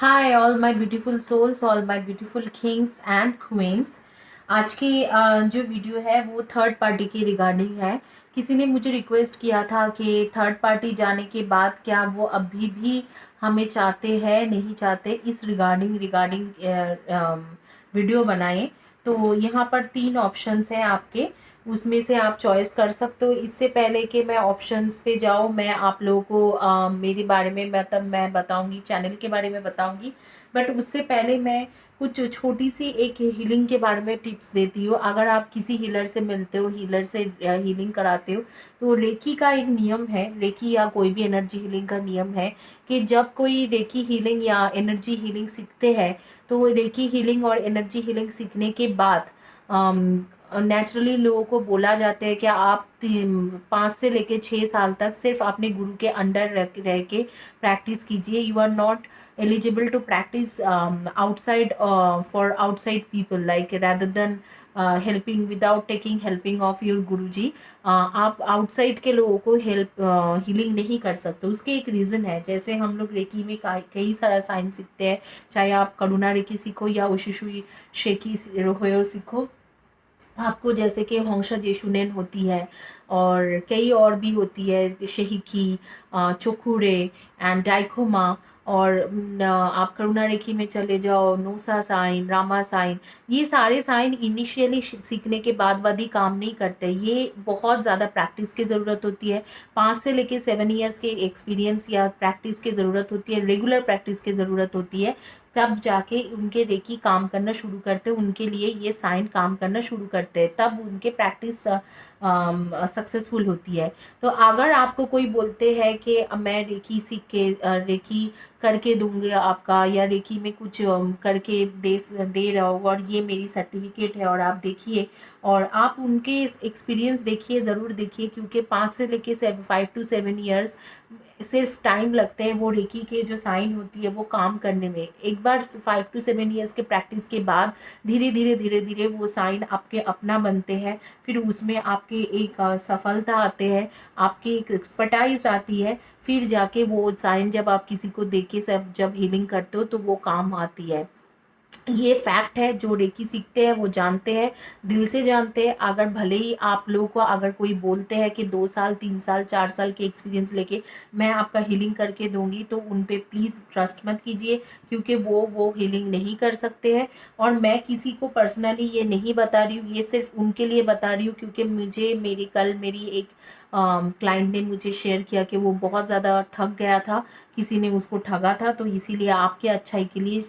Hi all my beautiful souls, all my beautiful kings and queens. आज की जो video है वो थर्ड पार्टी के रिगार्डिंग है। किसी ने मुझे रिक्वेस्ट किया था कि थर्ड पार्टी जाने के बाद क्या वो अभी भी हमें चाहते हैं नहीं चाहते, इस रिगार्डिंग रिगार्डिंग वीडियो बनाएं। तो यहाँ पर तीन ऑप्शंस हैं आपके, उसमें से आप चॉइस कर सकते हो। इससे पहले कि मैं ऑप्शंस पे जाऊँ, मैं आप लोगों को मेरे बारे में मतलब मैं बताऊंगी, चैनल के बारे में बताऊंगी। बट उससे पहले मैं कुछ छोटी सी एक हीलिंग के बारे में टिप्स देती हूँ। अगर आप किसी हीलर से मिलते हो, हीलर से हीलिंग कराते हो, तो रेकी का एक नियम है, रेकी या कोई भी एनर्जी हीलिंग का नियम है कि जब कोई रेकी हीलिंग या एनर्जी हीलिंग सीखते हैं, तो वो रेकी हीलिंग और एनर्जी हीलिंग सीखने के बाद नेचुरली लोगों को बोला जाता है कि आप 5 से लेके 6 साल तक सिर्फ अपने गुरु के अंडर रह के प्रैक्टिस कीजिए। You are not eligible to practice outside for outside people, like rather then helping without taking helping of your guru ji. आप आउटसाइड के लोगों को हेल्प हीलिंग नहीं कर सकते। उसके एक रीज़न है। जैसे हम लोग रेकी में कई सारा साइन सीखते हैं, चाहे आप करुणा रेकी सीखो या उशिशुई शेकी होयो सीखो। आपको जैसे कि होंशा जेशुनेन होती है और कई और भी होती है, शेहिकी, चोकुरे एंड डाइकोमा। और आप करुणा रेखी में चले जाओ, नोसा साइन, रामा साइन। ये सारे साइन इनिशियली सीखने के बाद ही काम नहीं करते, ये बहुत ज़्यादा प्रैक्टिस की ज़रूरत होती है। 5 से लेके 7 ईयर्स के एक्सपीरियंस या प्रैक्टिस की ज़रूरत होती है, रेगुलर प्रैक्टिस की ज़रूरत होती है। तब जाके उनके रेकी काम करना शुरू करते हैं, उनके लिए ये साइन काम करना शुरू करते हैं, तब उनके प्रैक्टिस सक्सेसफुल होती है। तो अगर आपको कोई बोलते हैं कि मैं रेकी सीख के रेकी करके दूंगा आपका, या रेकी में कुछ करके दे रहा हो और ये मेरी सर्टिफिकेट है और आप देखिए, और आप उनके एक्सपीरियंस देखिए, ज़रूर देखिए, क्योंकि 5 से लेके 5 to 7 ईयर्स सिर्फ टाइम लगते हैं वो रेकी के जो साइन होती है वो काम करने में। एक बार 5 to 7 ईयर्स के प्रैक्टिस के बाद धीरे धीरे वो साइन आपके अपना बनते हैं। फिर उसमें आपके एक सफलता आते हैं, आपकी एक एक्सपर्टाइज आती है। फिर जाके वो साइन जब आप किसी को देके सब जब हीलिंग करते हो तो वो काम आती है। ये फैक्ट है, जो रेकी सीखते हैं वो जानते हैं, दिल से जानते हैं। अगर भले ही आप लोगों को अगर कोई बोलते हैं कि 2 साल 3 साल 4 साल के एक्सपीरियंस लेके मैं आपका हीलिंग करके दूंगी, तो उन पे प्लीज़ ट्रस्ट मत कीजिए, क्योंकि वो हीलिंग नहीं कर सकते हैं। और मैं किसी को पर्सनली ये नहीं बता रही हूँ, ये सिर्फ उनके लिए बता रही हूँ, क्योंकि मेरी एक क्लाइंट ने मुझे शेयर किया कि वो बहुत ज़्यादा ठग गया था, किसी ने उसको ठगा था, तो इसीलिए आपके अच्छाई के लिए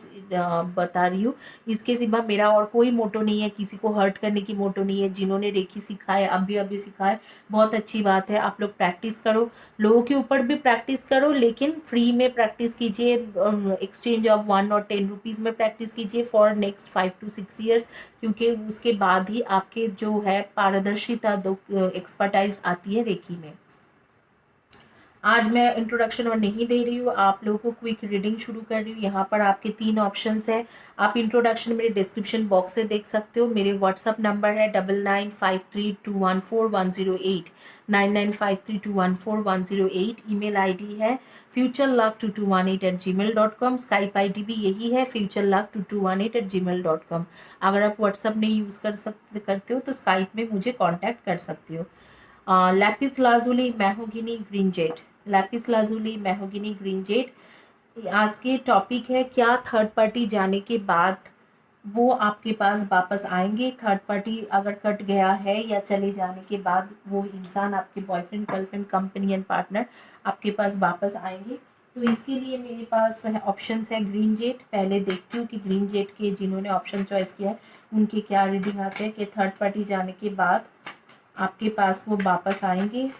बता रही हूँ। इसके सिवा मेरा और कोई मोटो नहीं है, किसी को हर्ट करने की मोटो नहीं है। जिन्होंने रेकी सीखा है, अभी सीखा है, बहुत अच्छी बात है। आप लोग प्रैक्टिस करो, लोगों के ऊपर भी प्रैक्टिस करो, लेकिन फ्री में प्रैक्टिस कीजिए। एक्सचेंज ऑफ 1 और 10 रुपीज़ में प्रैक्टिस कीजिए फॉर नेक्स्ट 5 to 6 ईयर्स, क्योंकि उसके बाद ही आपके जो है पारदर्शिता दो एक्सपर्टाइज आती है रेकी में। आज मैं इंट्रोडक्शन और नहीं दे रही हूँ, आप लोगों को क्विक रीडिंग शुरू कर रही हूँ। यहाँ पर आपके 3 ऑप्शंस है। आप इंट्रोडक्शन मेरे डिस्क्रिप्शन बॉक्स से देख सकते हो। मेरे व्हाट्सअप नंबर है 9953214108, 9953214108। ईमेल आईडी है futureluck2218@gmail.com। स्काइप आईडी भी यही है, futureluck2218@gmail.com। अगर आप व्हाट्सअप नहीं यूज़ करते हो तो स्काइप में मुझे कॉन्टैक्ट कर सकते हो। Lapis lazuli mahogany green jet, lapis lazuli mahogany green jet. आज के टॉपिक है, क्या थर्ड पार्टी जाने के बाद वो आपके पास वापस आएंगे? थर्ड पार्टी अगर कट गया है या चले जाने के बाद वो इंसान, आपके बॉयफ्रेंड गर्लफ्रेंड कंपेनियन पार्टनर, आपके पास वापस आएंगे? तो इसके लिए मेरे पास ऑप्शंस है ग्रीन जेट। पहले देखती हूँ कि ग्रीन जेट के जिन्होंने ऑप्शन चॉइस किया है उनके क्या रीडिंग आते हैं कि थर्ड पार्टी जाने के बाद आपके पास वो वापस आएंगे।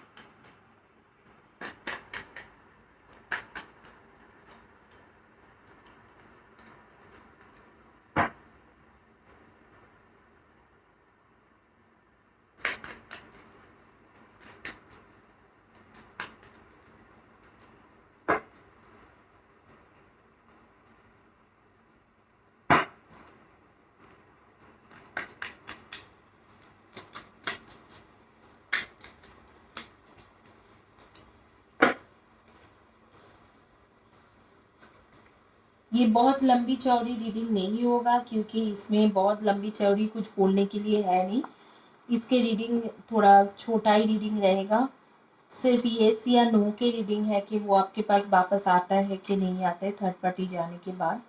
ये बहुत लंबी चौड़ी रीडिंग नहीं होगा, क्योंकि इसमें बहुत लंबी चौड़ी कुछ बोलने के लिए है नहीं। इसके रीडिंग थोड़ा छोटा ही रीडिंग रहेगा। सिर्फ येस या नो के रीडिंग है कि वो आपके पास वापस आता है कि नहीं आता है थर्ड पार्टी जाने के बाद।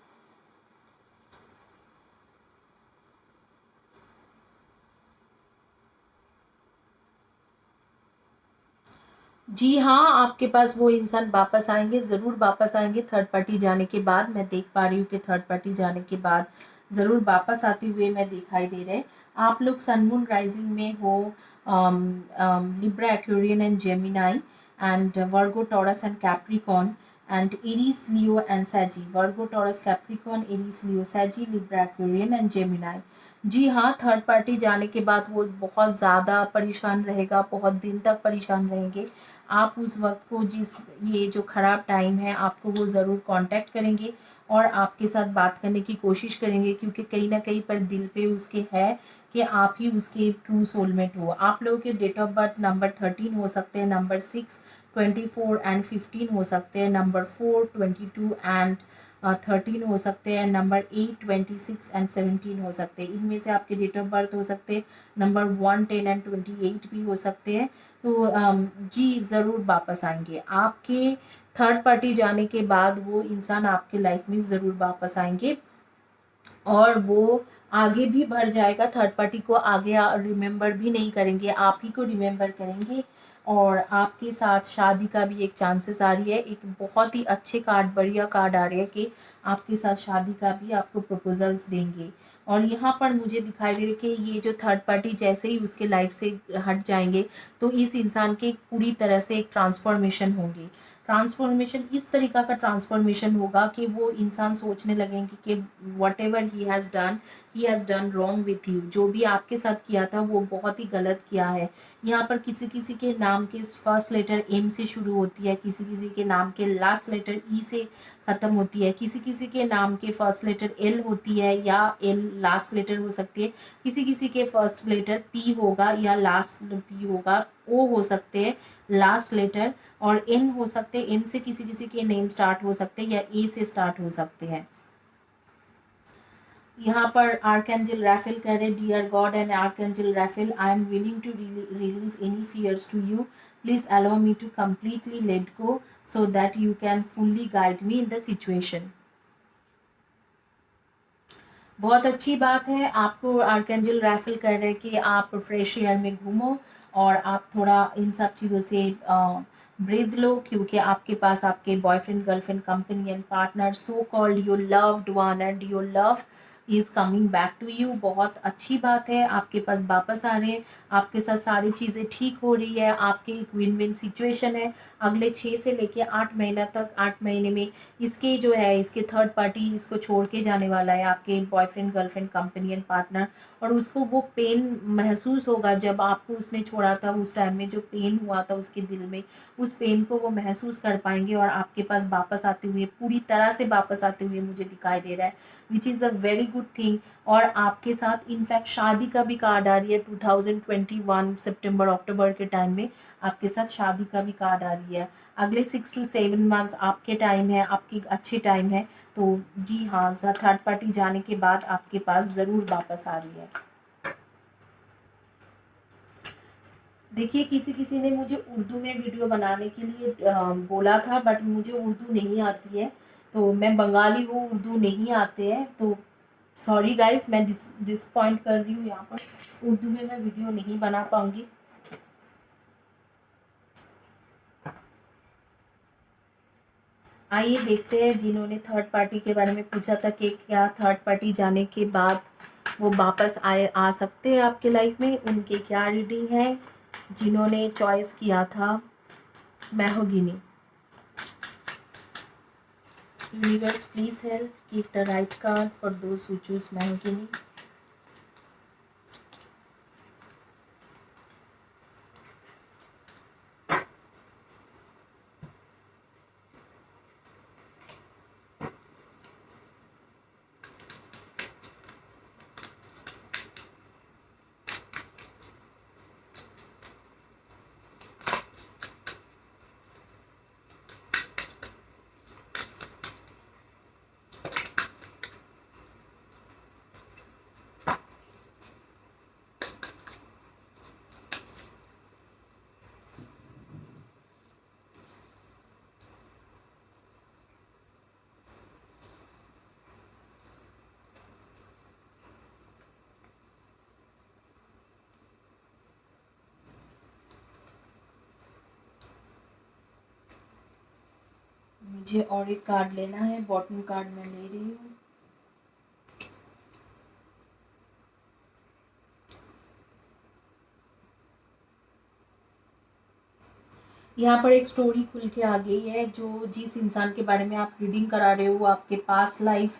जी हाँ, आपके पास वो इंसान वापस आएंगे, ज़रूर वापस आएंगे थर्ड पार्टी जाने के बाद। मैं देख पा रही हूँ कि थर्ड पार्टी जाने के बाद ज़रूर वापस आते हुए मैं दिखाई दे रहे। आप लोग सन मून राइजिंग में हो Libra Aquarian and Gemini and Virgo Taurus and Capricorn and Aries Leo and सैजी। Virgo Taurus Capricorn Aries Leo सैजी लिब्रा एक्वेरियन एंड जेमिनाई। जी हाँ, थर्ड पार्टी जाने के बाद वो बहुत ज़्यादा परेशान रहेगा, बहुत दिन तक परेशान रहेंगे। आप उस वक्त को, जिस ये जो ख़राब टाइम है, आपको वो ज़रूर कांटेक्ट करेंगे और आपके साथ बात करने की कोशिश करेंगे, क्योंकि कहीं ना कहीं पर दिल पे उसके है कि आप ही उसके ट्रू सोलमेट हो। आप लोगों के डेट ऑफ बर्थ नंबर 13 हो सकते हैं, नंबर 6, 24 एंड 15 हो सकते हैं, नंबर 4, 22 एंड 13 हो सकते हैं, नंबर 8, 26 एंड 17 हो सकते हैं। इनमें से आपके डेट ऑफ बर्थ हो सकते हैं नंबर 1, 10 एंड 28 भी हो सकते हैं। तो जी ज़रूर वापस आएंगे आपके थर्ड पार्टी जाने के बाद। वो इंसान आपके लाइफ में ज़रूर वापस आएंगे और वो आगे भी बढ़ जाएगा। थर्ड पार्टी को आगे रिमेंबर भी नहीं करेंगे, आप ही को रिमेंबर करेंगे। और आपके साथ शादी का भी एक चांसेस आ रही है। एक बहुत ही अच्छे कार्ड, बढ़िया कार्ड आ रहे हैं कि आपके साथ शादी का भी आपको प्रपोजल्स देंगे। और यहाँ पर मुझे दिखाई दे रहा है कि ये जो थर्ड पार्टी जैसे ही उसके लाइफ से हट जाएंगे, तो इस इंसान के पूरी तरह से एक ट्रांसफॉर्मेशन होंगे। ट्रांसफॉर्मेशन इस तरीका का ट्रांसफॉर्मेशन होगा कि वो इंसान सोचने लगेंगे कि what ever he has done wrong with you. जो भी आपके साथ किया था वो बहुत ही गलत किया है। यहाँ पर किसी किसी के नाम के फर्स्ट लेटर एम से शुरू होती है, किसी किसी के नाम के लास्ट लेटर ई से ख़त्म होती है, किसी किसी के नाम के फर्स्ट लेटर एल होती है या एल लास्ट लेटर हो सकती है, किसी किसी के फर्स्ट लेटर पी होगा या लास्ट पी होगा, ओ हो सकते हैं लास्ट लेटर, और एन हो सकते हैं। एन से किसी किसी के नेम स्टार्ट हो सकते हैं या ए से स्टार्ट हो सकते हैं। यहाँ पर आर्कएंजल राफेल कह रहे, dear God and archangel Raphael, I am willing to release any fears to you. Please allow me to completely let go so that you can fully guide me in the situation. बहुत अच्छी बात है। आपको archangel Raphael कह रहे हैं कि आप फ्रेश एयर में घूमो और आप थोड़ा इन सब चीज़ों से ब्रीद लो, क्योंकि आपके पास आपके boyfriend, girlfriend, companion, partner, so called your loved one and your love is coming back to you. बहुत अच्छी बात है, आपके पास वापस आ रहे हैं, आपके साथ सारी चीज़ें ठीक हो रही है, आपके एक विन विन सिचुएशन है। अगले 6 से लेके 8 महीना तक, 8 महीने में इसके जो है, इसके थर्ड पार्टी इसको छोड़ के जाने वाला है, आपके बॉयफ्रेंड, गर्लफ्रेंड, कंपेनियन, पार्टनर। और उसको वो पेन महसूस होगा जब आपको उसने छोड़ा था, उस टाइम में जो पेन हुआ था उसके दिल में, उस पेन को वो महसूस कर पाएंगे और आपके पास वापस आते हुए, पूरी तरह से वापस आते हुए मुझे दिखाई दे रहा है, which is a very good thing. और आपके साथ इनफैक्ट शादी का भी कार्ड आ रही है। 2021 सितंबर अक्टूबर के टाइम में आपके साथ शादी का भी कार्ड आ रही है। अगले 6 to 7 मंथ्स आपके टाइम है, आपकी अच्छे टाइम है। तो जी हाँ, थर्ड पार्टी जाने के बाद आपके पास ज़रूर वापस आ रही है। देखिए, किसी किसी ने मुझे उर्दू में वीडियो बनाने के लिए बोला था, बट मुझे उर्दू नहीं आती है। तो मैं बंगाली हूँ, उर्दू नहीं आते हैं, तो सॉरी गाइस, मैं डिसपॉइंट कर रही हूँ। यहाँ पर उर्दू में मैं वीडियो नहीं बना पाऊँगी। आइए देखते हैं, जिन्होंने थर्ड पार्टी के बारे में पूछा था कि क्या थर्ड पार्टी जाने के बाद वो वापस आ सकते हैं आपके लाइफ में, उनके क्या रीडिंग है। जिन्होंने चॉइस किया था mahogany. Universe please help give the right card for those who choose mahogany. मुझे और एक कार्ड लेना है, बॉटम कार्ड मैं ले रही हूँ। यहाँ पर एक स्टोरी खुल के आ गई है, जो जिस इंसान के बारे में आप रीडिंग करा रहे हो वो आपके पास्ट लाइफ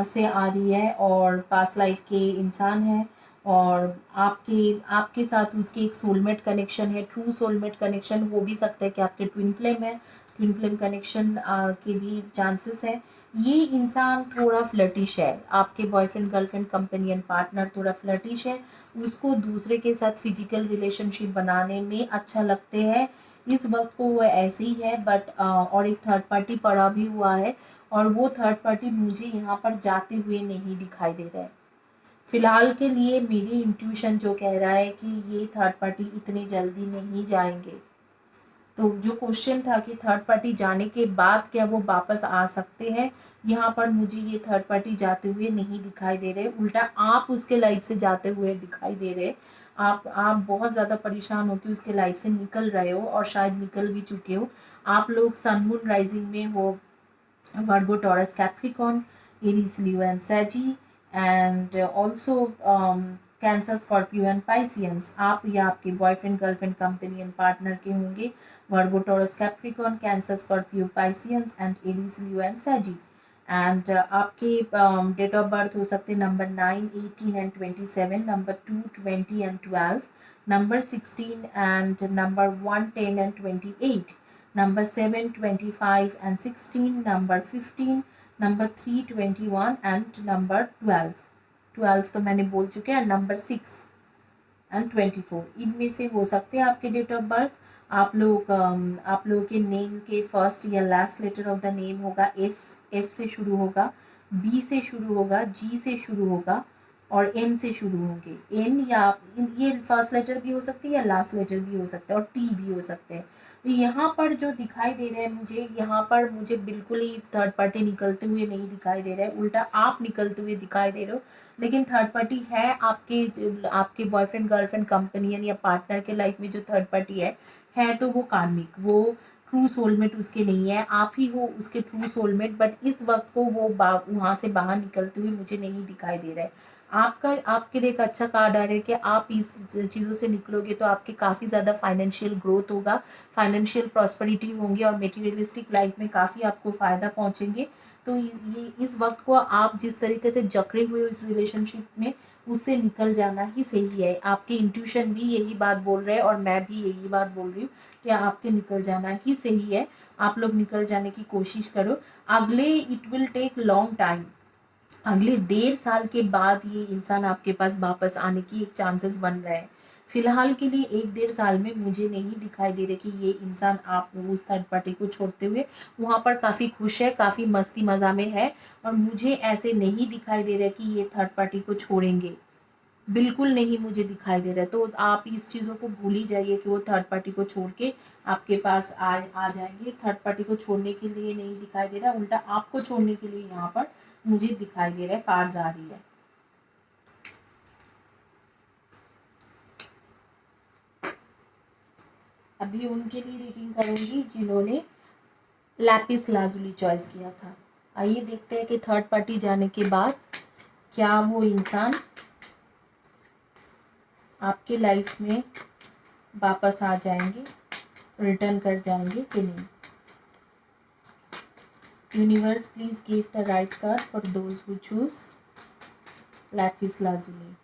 से आ रही है, और पास्ट लाइफ के इंसान है, और आपके आपके साथ उसके एक सोलमेट कनेक्शन है, ट्रू सोलमेट कनेक्शन। हो भी सकता है कि आपके ट्विन फ्लेम है, ट्विन फ्लेम कनेक्शन के भी चांसेस है। ये इंसान थोड़ा फ्लर्टिश है, आपके बॉयफ्रेंड गर्लफ्रेंड कंपेनियन पार्टनर थोड़ा फ्लर्टिश है, उसको दूसरे के साथ फिजिकल रिलेशनशिप बनाने में अच्छा लगते हैं। इस वक्त को वो ऐसे ही है, बट और एक थर्ड पार्टी पड़ा भी हुआ है, और वो थर्ड पार्टी मुझे यहाँ पर जाते हुए नहीं दिखाई दे रहा है। फिलहाल के लिए मेरी इंट्यूशन जो कह रहा है कि ये थर्ड पार्टी इतनी जल्दी नहीं जाएंगे। तो जो क्वेश्चन था कि थर्ड पार्टी जाने के बाद क्या वो वापस आ सकते हैं, यहाँ पर मुझे ये थर्ड पार्टी जाते हुए नहीं दिखाई दे रहे, उल्टा आप उसके लाइफ से जाते हुए दिखाई दे रहे। आप बहुत ज़्यादा परेशान हो कि उसके लाइफ से निकल रहे हो, और शायद निकल भी चुके हो। आप लोग सन मून राइजिंग में हो Virgo, Taurus, Capricorn, Aries, Leo, and Saggy, and also Cancer, Scorpio, and Pisceans. आप या आपके बॉयफ्रेंड गर्लफ्रेंड कंपेनियन पार्टनर के होंगे Virgo Taurus Capricorn Cancer Scorpio Pisceans and Aries Leo and सैजी। एंड आपके date of birth हो सकते हैं number 9, 18 and 27, number 2, 20 and 12, number 16 and number 1, 10 and 28, number 7, 25 and 16, number 15, number 3, 21 and number 12। 12 तो मैंने बोल चुके हैं, नंबर 6 एंड 24, इनमें से हो सकते हैं आपके डेट ऑफ बर्थ। आप लोगों के नेम के फर्स्ट या last letter of the name होगा एस से शुरू होगा, बी से शुरू होगा, जी से शुरू होगा, और एन से शुरू होंगे। एन या ये फर्स्ट लेटर भी हो सकती है या लास्ट लेटर भी हो सकता है, और टी भी हो सकते हैं। तो यहाँ पर जो दिखाई दे रहे हैं मुझे, यहाँ पर मुझे बिल्कुल ही थर्ड पार्टी निकलते हुए नहीं दिखाई दे रहा है, उल्टा आप निकलते हुए दिखाई दे रहे हो। लेकिन थर्ड पार्टी है आपके बॉयफ्रेंड गर्लफ्रेंड कंपेनियन या पार्टनर के लाइफ में जो थर्ड पार्टी है तो वो कार्मिक, वो ट्रू सोलमेट उसके नहीं है, आप ही हो उसके ट्रू सोलमेट। बट इस वक्त को वो वहाँ से बाहर निकलते हुए मुझे नहीं दिखाई दे रहा है। आपके लिए एक अच्छा कार्ड आ रहा है कि आप इस चीज़ों से निकलोगे तो आपके काफ़ी ज़्यादा फाइनेंशियल ग्रोथ होगा, फाइनेंशियल प्रॉस्पेरिटी होंगे, और मटेरियलिस्टिक लाइफ में काफ़ी आपको फ़ायदा पहुँचेंगे। तो ये इस वक्त को आप जिस तरीके से जकड़े हुए हो इस रिलेशनशिप में, उससे निकल जाना ही सही है। आपके इंट्यूशन भी यही बात बोल रहे हैं, और मैं भी यही बात बोल रही हूँ कि आपके निकल जाना ही सही है। आप लोग निकल जाने की कोशिश करो। अगले it will take long time, अगले 1.5 साल के बाद ये इंसान आपके पास वापस आने की एक चांसेस बन रहा है। फिलहाल के लिए 1-1.5 साल में मुझे नहीं दिखाई दे रहा कि ये इंसान आप उस थर्ड पार्टी को छोड़ते हुए वहाँ पर काफ़ी खुश है, काफ़ी मस्ती मज़ा में है, और मुझे ऐसे नहीं दिखाई दे रहा कि ये थर्ड पार्टी को छोड़ेंगे, बिल्कुल नहीं मुझे दिखाई दे रहा है। तो आप इस चीज़ों को भूल ही जाइए कि वो थर्ड पार्टी को छोड़ के आपके पास आ जाएंगे। थर्ड पार्टी को छोड़ने के लिए नहीं दिखाई दे रहा, उल्टा आपको छोड़ने के लिए यहाँ पर मुझे दिखाई दे रहा है, कार्ड्स आ रही है। अभी उनके लिए रीडिंग करूँगी जिन्होंने लैपिस लाजुली चॉइस किया था। आइए देखते हैं कि थर्ड पार्टी जाने के बाद क्या वो इंसान आपके लाइफ में वापस आ जाएंगे, रिटर्न कर जाएंगे कि नहीं। Universe please give the right card for those who choose Lapis lazuli.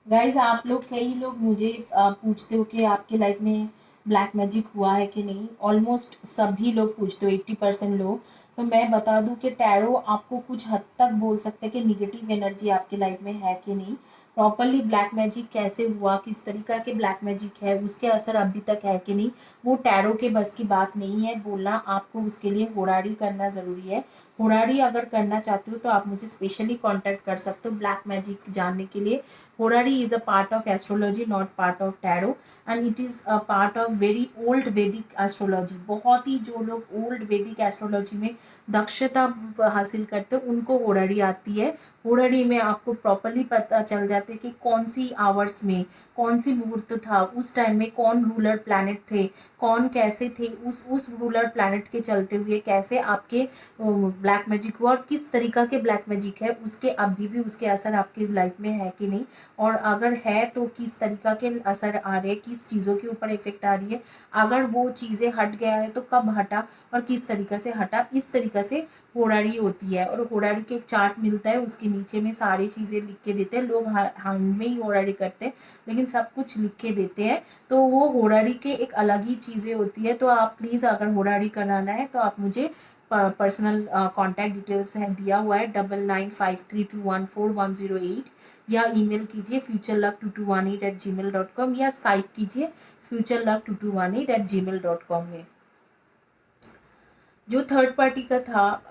Guys आप लोग, कई लोग मुझे पूछते हो कि आपके लाइफ में ब्लैक मैजिक हुआ है कि नहीं, ऑलमोस्ट सभी लोग पूछते हो, 80% लोग। तो मैं बता दूं कि टैरो आपको कुछ हद तक बोल सकते हैं कि निगेटिव एनर्जी आपकी लाइफ में है कि नहीं। प्रॉपरली ब्लैक मैजिक कैसे हुआ, किस तरीका के ब्लैक मैजिक है, उसके असर अभी तक है कि नहीं, वो टैरो के बस की बात नहीं है बोलना। आपको उसके लिए होराड़ी करना ज़रूरी है। होराड़ी अगर करना चाहते हो तो आप मुझे स्पेशली कांटेक्ट कर सकते हो ब्लैक मैजिक जानने के लिए। Horary is a part of astrology, not part of tarot, and it is a part of very old Vedic astrology. बहुत ही जो लोग ओल्ड वैदिक एस्ट्रोलॉजी में दक्षता हासिल करते हैं उनको होराड़ी आती है। होराड़ी में आपको प्रॉपरली पता चल जाता है कि कौन सी आवर्स में कौन सी मुहूर्त था, उस टाइम में कौन रूलर प्लैनेट थे, कौन कैसे थे, उस रूलर प्लैनेट के चलते हुए कैसे आपके ब्लैक मैजिक हुआ, और किस तरीका के ब्लैक मैजिक है, उसके अभी भी उसके असर आपकी लाइफ में है कि नहीं, और अगर है तो किस तरीका के असर आ रहे हैं, किस चीज़ों के ऊपर इफेक्ट आ रही है, अगर वो चीज़ें हट गया है तो कब हटा और किस तरीका से हटा। इस तरीका से होराड़ी होती है। और होराड़ी के एक चार्ट मिलता है, उसके नीचे में सारी चीज़ें लिख के देते हैं। लोग हैंड में ही होराड़ी करते हैं लेकिन सब कुछ लिख के देते हैं। तो वो होराड़ी के एक अलग ही चीज़ें होती है। तो आप प्लीज़ अगर होराड़ी कराना है तो आप मुझे पर्सनल कॉन्टैक्ट डिटेल्स है दिया हुआ है 9953214108, या ईमेल कीजिए futurelove2218@gmail.com, या स्काइप कीजिए futurelove2218@gmail.com में। जो थर्ड पार्टी का था,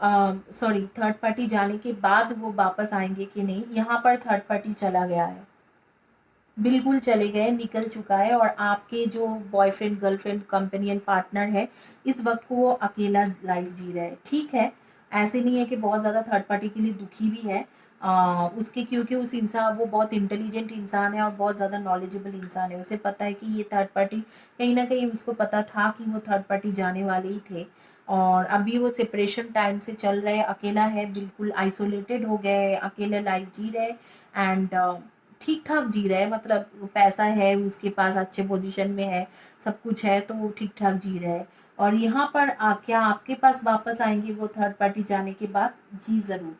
सॉरी, थर्ड पार्टी जाने के बाद वो वापस आएंगे कि नहीं, यहाँ पर थर्ड पार्टी चला गया है, बिल्कुल चले गए, निकल चुका है। और आपके जो बॉयफ्रेंड गर्लफ्रेंड कंपेनियन पार्टनर है, इस वक्त को वो अकेला लाइफ जी रहा है। ठीक है, ऐसे नहीं है कि बहुत ज़्यादा थर्ड पार्टी के लिए दुखी भी है। उसके क्योंकि उस इंसान, वो बहुत इंटेलिजेंट इंसान है और बहुत ज़्यादा नॉलेजेबल इंसान है। उसे पता है कि ये थर्ड पार्टी, कहीं ना कहीं उसको पता था कि वो थर्ड पार्टी जाने वाले ही थे। और अभी वो सेपरेशन टाइम से चल रहे, अकेला है, बिल्कुल आइसोलेटेड हो गए, अकेले लाइफ जी रहे। एंड ठीक ठाक जी रहा है, मतलब पैसा है उसके पास, अच्छे पोजीशन में है, सब कुछ है, तो वो ठीक ठाक जी रहा है। और यहाँ पर क्या आपके पास वापस आएंगे वो थर्ड पार्टी जाने के बाद? जी ज़रूर,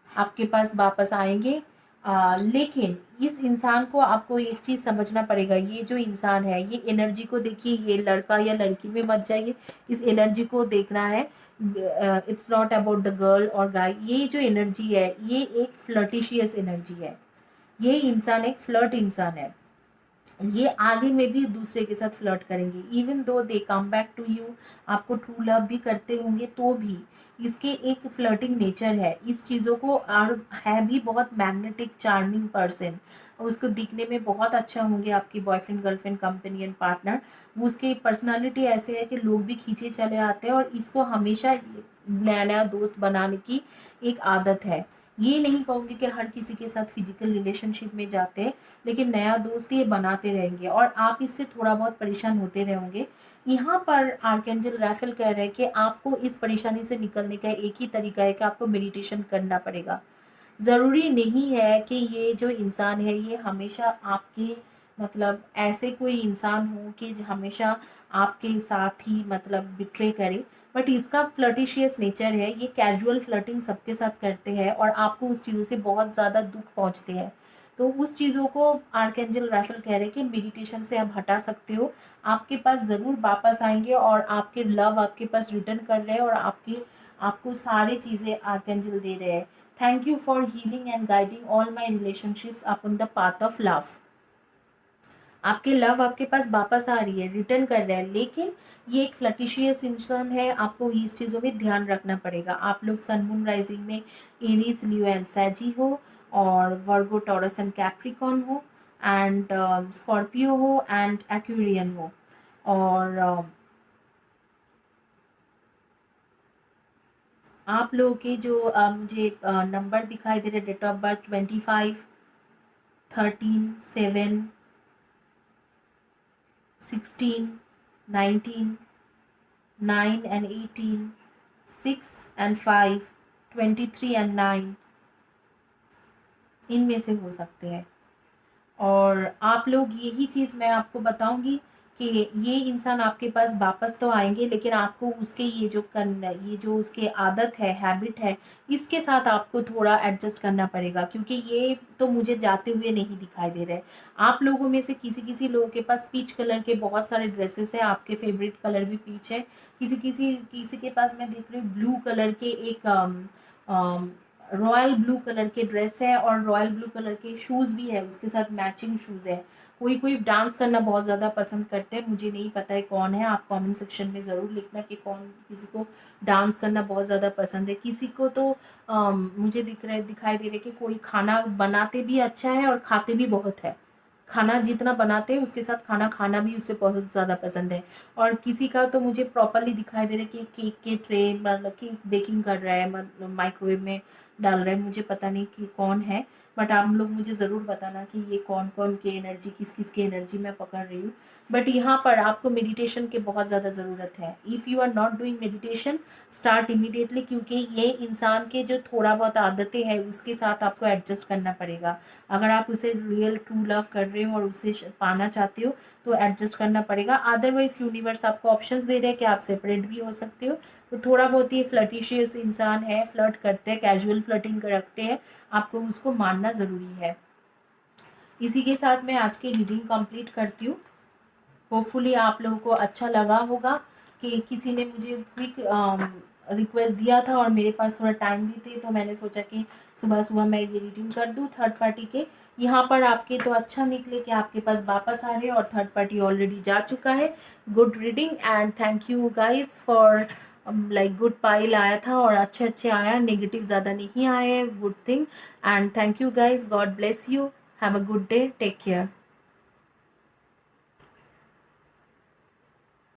आपके पास वापस आएंगे। लेकिन इस इंसान को आपको एक चीज़ समझना पड़ेगा। ये जो इंसान है, ये एनर्जी को देखिए, ये लड़का या लड़की में मत जाइए, इस एनर्जी को देखना है। It's not about the girl और गाय। ये जो एनर्जी है ये एक फ्लर्टिशियस एनर्जी है। ये इंसान एक फ्लर्ट इंसान है। ये आगे में भी दूसरे के साथ फ्लर्ट करेंगे, even though they come back to you, आपको ट्रू लव भी करते होंगे तो भी इसके एक फ्लर्टिंग नेचर है। इस चीज़ों को, और है भी बहुत मैग्नेटिक चार्मिंग पर्सन, उसको दिखने में बहुत अच्छा होंगे आपकी बॉयफ्रेंड गर्लफ्रेंड कंपेनियन पार्टनर। वो उसकी पर्सनालिटी ऐसे है कि लोग भी खींचे चले आते हैं, और इसको हमेशा नया नया दोस्त बनाने की एक आदत है। ये नहीं कहूँगी कि हर किसी के साथ फिजिकल रिलेशनशिप में जाते हैं, लेकिन नया दोस्त ये बनाते रहेंगे और आप इससे थोड़ा बहुत परेशान होते रहेंगे। यहाँ पर आर्कएंजल राफेल कह रहे हैं कि आपको इस परेशानी से निकलने का एक ही तरीका है कि आपको मेडिटेशन करना पड़ेगा। ज़रूरी नहीं है कि ये जो इंसान है ये हमेशा आपके, मतलब ऐसे कोई इंसान हो कि जो हमेशा आपके साथ ही मतलब बिट्रे करे। बट इसका फ्लर्टिशियस नेचर है, ये कैजुअल फ्लर्टिंग सबके साथ करते हैं और आपको उस चीज़ों से बहुत ज़्यादा दुख पहुंचते हैं। तो उस चीज़ों को आर्कएंजल राफेल कह रहे हैं कि मेडिटेशन से आप हटा सकते हो। आपके पास ज़रूर वापस आएंगे और आपके लव आपके पास रिटर्न कर रहे हैं, और आपको सारी चीज़ें आर्कएंजल दे रहे हैं। Thank you for healing and guiding all my relationships upon the path of love. आपके लव आपके पास वापस आ रही है, रिटर्न कर रहा है, लेकिन ये एक फ्लटिशियस इंसान है। आपको इस चीज़ों में ध्यान रखना पड़ेगा। आप लोग सन मून राइजिंग में एरीज लियो एंड सैजी हो, और वर्गो टॉरस एंड कैप्रिकॉन हो, एंड स्कॉर्पियो हो, एंड एक्वेरियन हो। और आप लोगों के जो मुझे नंबर दिखाई दे रहे, date of birth 25, 13, 7, 16, 19, 9 and 18, 6 and 5, 23 and 9, इनमें से हो सकते हैं। और आप लोग, यही चीज़ मैं आपको बताऊंगी, कि ये इंसान आपके पास वापस तो आएंगे, लेकिन आपको उसके ये जो उसके आदत है, हैबिट है, इसके साथ आपको थोड़ा एडजस्ट करना पड़ेगा, क्योंकि ये तो मुझे जाते हुए नहीं दिखाई दे रहे। आप लोगों में से किसी किसी लोगों के पास पीच कलर के बहुत सारे ड्रेसेस है, आपके फेवरेट कलर भी पीच है। किसी किसी किसी के पास मैं देख रही हूँ ब्लू कलर के एक रॉयल ब्लू कलर के ड्रेस है, और रॉयल ब्लू कलर के शूज़ भी है, उसके साथ मैचिंग शूज़ है। कोई कोई डांस करना बहुत ज़्यादा पसंद करते हैं, मुझे नहीं पता है कौन है, आप कमेंट सेक्शन में ज़रूर लिखना कि कौन किसी को डांस करना बहुत ज़्यादा पसंद है। किसी को तो मुझे दिखाई दे रहे कि कोई खाना बनाते भी अच्छा है और खाते भी बहुत है। खाना जितना बनाते हैं उसके साथ खाना खाना भी उसे बहुत ज़्यादा पसंद है। और किसी का तो मुझे प्रॉपरली दिखाई दे रहा है कि केक के ट्रे, मतलब केक बेकिंग कर रहा है, मतलब माइक्रोवेव में डाल रहा है। मुझे पता नहीं कि कौन है, बट आप लोग मुझे ज़रूर बताना कि ये कौन कौन की एनर्जी, किस किस की एनर्जी मैं पकड़ रही हूँ। बट यहाँ पर आपको मेडिटेशन की बहुत ज़्यादा ज़रूरत है। If you are not doing meditation, start immediately, क्योंकि ये इंसान के जो थोड़ा बहुत आदतें हैं उसके साथ आपको एडजस्ट करना पड़ेगा। अगर आप उसे रियल ट्रू लव कर रहे हो और उसे पाना चाहते हो तो एडजस्ट करना पड़ेगा। अदरवाइज यूनिवर्स आपको ऑप्शंस दे रहे हैं कि आप सेपरेट भी हो सकते हो। तो थोड़ा बहुत ही फ्लर्टिशियस इंसान है, फ्लर्ट करते हैं, कैजुअल फ्लर्टिंग रखते हैं, आपको उसको मानना ज़रूरी है। इसी के साथ मैं आज की रीडिंग कंप्लीट करती हूँ। होपफुली आप लोगों को अच्छा लगा होगा कि किसी ने मुझे क्विक रिक्वेस्ट दिया था और मेरे पास थोड़ा टाइम भी थे, तो मैंने सोचा कि सुबह सुबह मैं ये रीडिंग कर दूँ थर्ड पार्टी के। यहाँ पर आपके तो अच्छा निकले कि आपके पास वापस आ रहे हैं और थर्ड पार्टी ऑलरेडी जा चुका है। Good reading and thank you guys for like good pile आया था और अच्छे अच्छे आया, नेगेटिव ज़्यादा नहीं आए, good thing. And thank you guys, God bless you, have a good day, take care.